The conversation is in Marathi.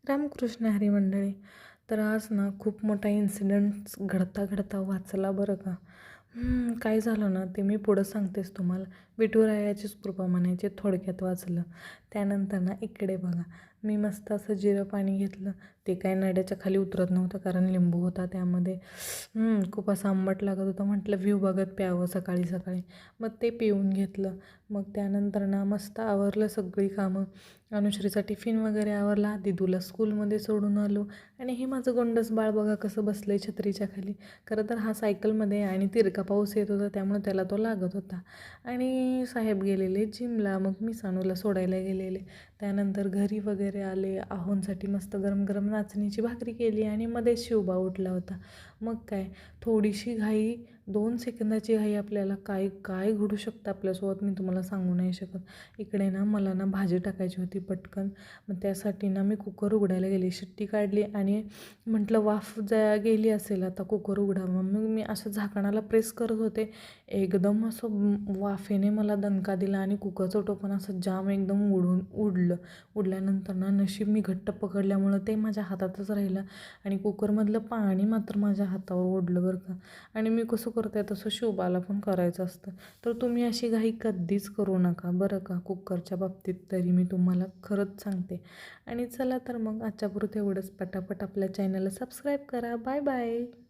रामकृष्ण हरी मंडळी. तर आज ना खूप मोठा इन्सिडेंट घडता घडता वाचला बरं का. काय झालं ना ते मी पुढं सांगतेच तुम्हाला. विठुरायाचीच कृपा म्हणायची, थोडक्यात वाचलं. त्यानंतर ना इकडे बघा, मी मस्त असं जिरं पाणी घेतलं. ते काय नड्याच्या खाली उतरत नव्हतं कारण लिंबू होता त्यामध्ये. खूप असं आंबट लागत होतं. म्हटलं व्ह्यू बघत प्यावं सकाळी सकाळी. मग ते पिऊन घेतलं. मग त्यानंतर ना मस्त आवरलं सगळी कामं. अनुश्रीचा टिफिन वगैरे आवरला, दिदूला स्कूलमध्ये सोडून आलो. आणि हे माझं गोंडस बाळ बघा कसं बसलं आहे छत्रीच्या खाली. खरं तर हा सायकलमध्ये आणि तिरका पाऊस येत होता त्यामुळे त्याला तो लागत होता. आणि साहेब गेलेले जिमला, मग मी सानूला सोडायला गेलेले. त्यानंतर घरी वगैरे आले. आहोंसाठी मस्त गरम गरम नाचणीची भाकरी केली आणि मध्येच शिवबा उठला होता. मग काय, थोडीशी घाई, 2 सेकंदाची घाई आपल्याला काय काय घडू शकतं आपल्यासोबत मी तुम्हाला सांगू नाही शकत. इकडे ना मला ना भाजी टाकायची होती पटकन. मग त्यासाठी ना मी कुकर उघडायला गेली, शिट्टी काढली आणि म्हटलं वाफ गेली असेल आता कुकर उघडावं. मग मी असं झाकणाला प्रेस करत होते. एकदम असं वाफेने मला दणका दिला आणि कुकरचं टोपण असं जाम एकदम उडल्यानंतर ना नशीब मी घट्ट पकडल्यामुळं ते माझ्या हातातच राहिलं आणि कुकरमधलं पाणी मात्र माझ्या हातावर ओढलं बरं का. आणि मी कसं करते तसं शिवबाला पण करायचं असतं. तर तुम्ही अशी घाई कधीच करू नका बरं का, कुकरच्या बाबतीत तरी मी तुम्हाला खरंच सांगते. आणि चला तर मग आजच्यापुरतं एवढंच. पटापट आपल्या चॅनलला सबस्क्राईब करा. Bye bye.